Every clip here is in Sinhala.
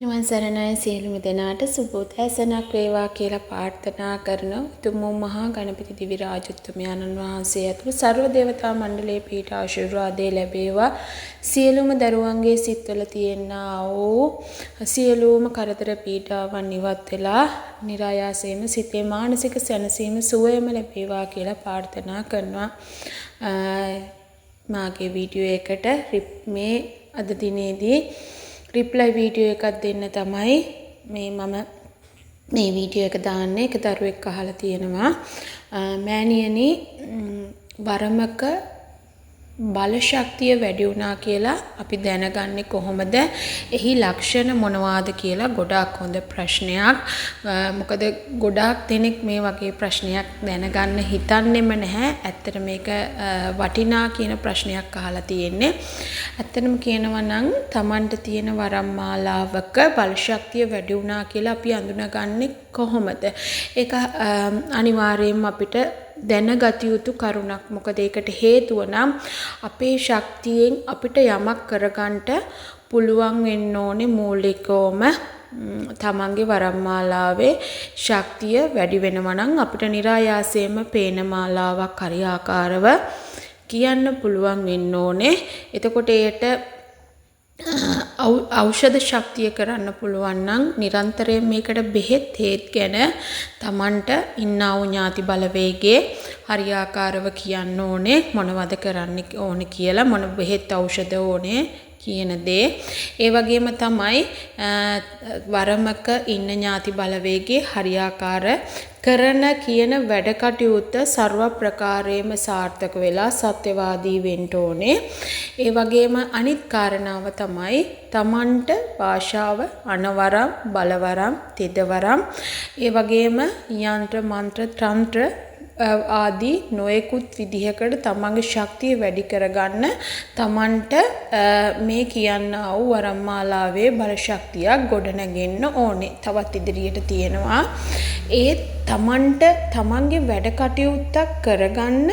නිවන් සරණයි සියලුම දෙනාට සුබෝදෑසනක් වේවා කියලා ප්‍රාර්ථනා කරන උතුම් මහා ගණපති දිවි රාජෝත්තමයන්න් වහන්සේ ඇතුළු සර්ව දේවතා මණ්ඩලයේ පීඨ ආශිර්වාදේ ලැබේවා. සියලුම දරුවන්ගේ සිත්වල තියෙනා වූ සියලුම කරදර පීඩාවන් ඉවත් වෙලා નિરાයාසයෙන්ම සිතේ මානසික සැනසීම සුවයම ලැබේවා කියලා ප්‍රාර්ථනා කරනවා. මාගේ වීඩියෝ එකට මේ අද දිනේදී රිප්ලයි වීඩියෝ එකක් දෙන්න තමයි මම මේ වීඩියෝ එක දාන්නේ. එක දරුවෙක් අහලා තියෙනවා මෑණියනි වරමක බල ශක්තිය වැඩි වුණා කියලා අපි දැනගන්නේ කොහොමද? එහි ලක්ෂණ මොනවාද කියලා ගොඩාක් හොඳ ප්‍රශ්නයක්. මොකද ගොඩාක් දෙනෙක් මේ වගේ ප්‍රශ්නයක් දැනගන්න හිතන්නේම නැහැ. ඇත්තට මේක වටිනා කියන ප්‍රශ්නයක් අහලා තියෙන්නේ. ඇත්තටම කියනවා නම් Tamanට තියෙන වරම් මාලාවක බල ශක්තිය වැඩි වුණා කියලා අපි අඳුනගන්නේ කොහොමද? ඒක අනිවාර්යයෙන්ම අපිට දැනගත යුතු කරුණක්. මොකද ඒකට හේතුව නම් අපේ ශක්තියෙන් අපිට යමක් කරගන්නට පුළුවන් වෙන්න ඕනේ. මූලිකවම තමන්ගේ වරම් මාලාවේ ශක්තිය වැඩි වෙනවා නම් අපිට નિરાයාසයෙන්ම පේන මාලාවක් හරියාකාරව කියන්න පුළුවන් වෙන්න ඕනේ. එතකොට ඒට ඖෂධ ශක්තිය කරන්න පුළුවන් නම් නිරන්තරයෙන් මේකට බෙහෙත් හේත් ගැන Tamanට ඉන්නා වූ ඥාති බලවේගයේ හරියාකාරව කියන්න ඕනේ. මොනවද කරන්න ඕනේ කියලා, මොන බෙහෙත් ඖෂධ ඕනේ කියන දේ. ඒ වගේම තමයි වරමක ඉන්න ඥාති බලවේගයේ හරියාකාර කරන කියන වැඩ කටයුත්ත ਸਰව ප්‍රකාරයෙන්ම සාර්ථක වෙලා සත්‍යවාදී වෙන්න ඕනේ. ඒ වගේම අනිත් කාරණාව තමයි Tamanට භාෂාව අනවරම්, බලවරම්, තෙදවරම්, ඒ වගේම යන්ත්‍ර මන්ත්‍ර තන්ත්‍ර ආදී නොයෙකුත් විදිහකට තමන්ගේ ශක්තිය වැඩි කරගන්න තමන්ට මේ කියන්නා වූ වරම් මාලාවේ බල ශක්තියක් ගොඩනගෙන්න ඕනේ. තවත් ඉදිරියට තියෙනවා ඒ තමන්ට තමන්ගේ වැඩ කටයුත්තක් කරගන්න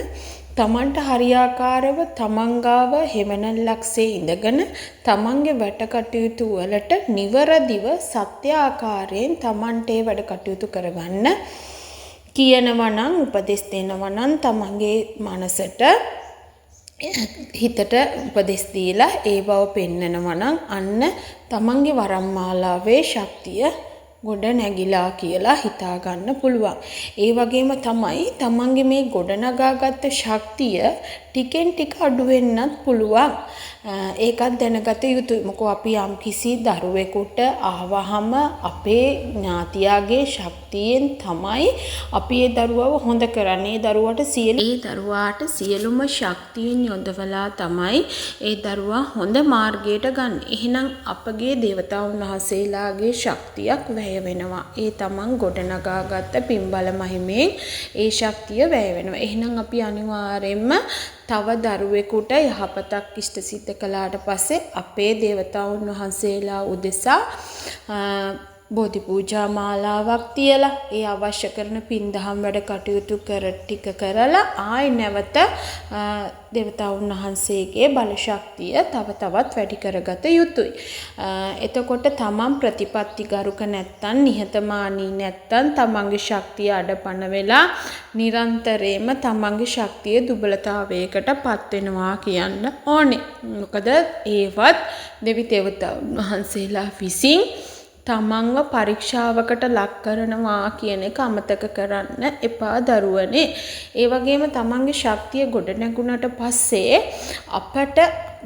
තමන්ට හරියාකාරව තමන්ගාව හෙවණල්ලක්සේ ඉඳගෙන තමන්ගේ වැඩ කටයුතු වලට නිවරදිව සත්‍ය ආකාරයෙන් තමන්ට ඒ වැඩ කටයුතු කරගන්න කියනවා නම්, උපදෙස් දෙනවා නම් තමන්ගේ මනසට හිතට උපදෙස් දීලා ඒ බව පෙන්නනවා නම් අන්න තමන්ගේ වරම් මාලාවේ ශක්තිය ගොඩ නැගිලා කියලා හිතා ගන්න පුළුවන්. ඒ වගේම තමයි තමන්ගේ මේ ගොඩනගාගත්ත ශක්තිය ටිකෙන් ටික අඩු වෙන්නත් පුළුවන්. ඒකත් දැනගත යුතුයි. මොකෝ අපි යම් කිසි දරුවෙකුට ආවහම අපේ ඥාතියාගේ ශක්තියෙන් තමයි අපි ඒ දරුවව හොඳ කරන්නේ. ඒ දරුවාට සියලුම ශක්තියෙන් යොදවලා තමයි ඒ දරුවා හොඳ මාර්ගයට ගන්න. එහෙනම් අපගේ දේවතාවුන් වහන්සේලාගේ ශක්තියක් වැය වෙනවා. ඒ තමන් ගොඩනගාගත්ත පින්බල මහිමෙන් ඒ ශක්තිය වැය වෙනවා. එහෙනම් අපි අනිවාර්යයෙන්ම තව දරුවෙකුට යහපතක් ඉෂ්ට සිද්ධ කළාට පස්සේ අපේ දේවතාවුන් වහන්සේලා උදෙසා බෝධි පූජා මාලාවක් තියලා ඒ අවශ්‍ය කරන පින්දහම් වැඩ කටයුතු ටික කරලා ආයි නැවත දේවතාවුන් වහන්සේගේ බල ශක්තිය තව තවත් වැඩි කරගත යුතුයි. එතකොට තමන් ප්‍රතිපත්තිගරුක නැත්තම්, නිහතමානී නැත්තම් තමන්ගේ ශක්තිය අඩපණ වෙලා නිරන්තරයෙන්ම තමන්ගේ ශක්තිය දුබලතාවයකට පත් වෙනවා කියන්න ඕනේ. මොකද ඒවත් දෙවි දේවතාවුන් වහන්සේලා විසින් තමන්ව පරීක්ෂාවකට ලක් කරනවා කියන එක අමතක කරන්න එපා දරුවනේ. ඒ වගේම තමන්ගේ ශක්තිය ගොඩ නැගුණට පස්සේ අපට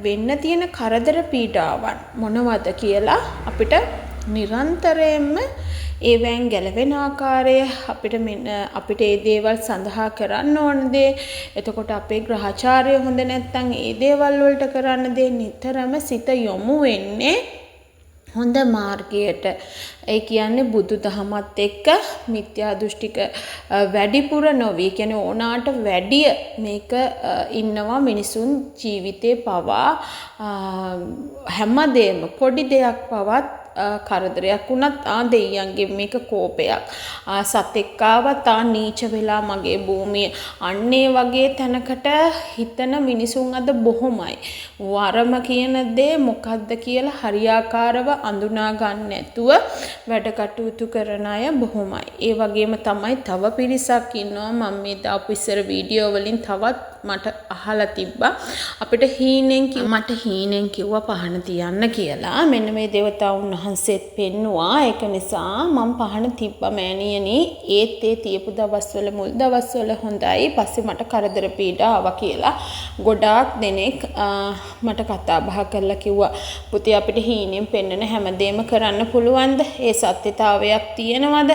වෙන්න තියෙන කරදර පීඩාවන් මොනවද කියලා අපිට නිරන්තරයෙන්ම ඒවෙන් ගැලවෙන ආකාරය අපිට ඒ දේවල් සඳහා කරන්න ඕන දේ. එතකොට අපේ ග්‍රහචාරය හොඳ නැත්නම් ඒ දේවල් වලට කරන්න දේ නිතරම සිත යොමු වෙන්නේ හොඳ මාර්ගයට. ඒ කියන්නේ බුදු දහමත් එක්ක මිත්‍යා දෘෂ්ටික වැඩිපුර නොවි. කියන්නේ ඕනාට වැඩිය මේක ඉන්නවා මිනිසුන් ජීවිතේ පවා හැමදේම පොඩි දෙයක් පවත් කරදරයක් වුණත් දෙයියන්ගෙන් මේක කෝපයක්. සතෙක් ආවත් නීච වෙලා මගේ භූමිය. අන්න ඒ වගේ තැනකට හිතන මිනිසුන් අද බොහොමයි. වරම කියන දේ මොකද්ද කියලා හරියාකාරව අඳුනා ගන්න නැතුව වැඩ කටයුතු කරන අය බොහොමයි. ඒ වගේම තමයි තව පිරිසක් ඉන්නවා මම මේ දාපු ඉස්සර වීඩියෝ වලින් තවත් මට අහලා තිබ්බා අපිට මට හීනෙන් කිව්වා පහන තියන්න කියලා. මෙන්න මේ දේවතාවුන් වහන්සේත් පෙන්නවා. ඒක නිසා මම පහන තිබ්බා මෑණියනි. ඒත් ඒ තියපු දවස්වල මුල් දවස්වල හොඳයි. පස්සේ මට කරදර පීඩා ආවා කියලා. ගොඩාක් දෙනෙක් මට කතා බහ කරලා කිව්වා පුතේ අපිට හීනෙන් පෙන්නන හැමදේම කරන්න පුළුවන්ද? ඒ සත්‍යතාවයක් තියෙනවද?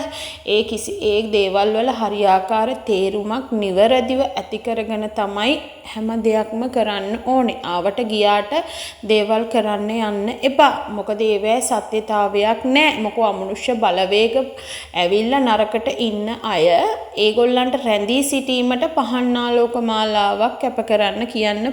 ඒ දේවල් වල හරියාකාර තේරුමක් නිවැරදිව ඇති කරගෙන තමයි හැම දෙයක්ම කරන්න ඕනේ. ආවට ගියාට දේවල් කරන්න යන්න එපා. මොකද ඒවැ සත්‍යතාවයක් නැහැ. මොකෝ අමනුෂ්‍ය බලවේග ඇවිල්ලා නරකට ඉන්න අය ඒගොල්ලන්ට රැඳී සිටීමට පහන්නාලෝක මාලාවක් කැප කරන්න කියන්න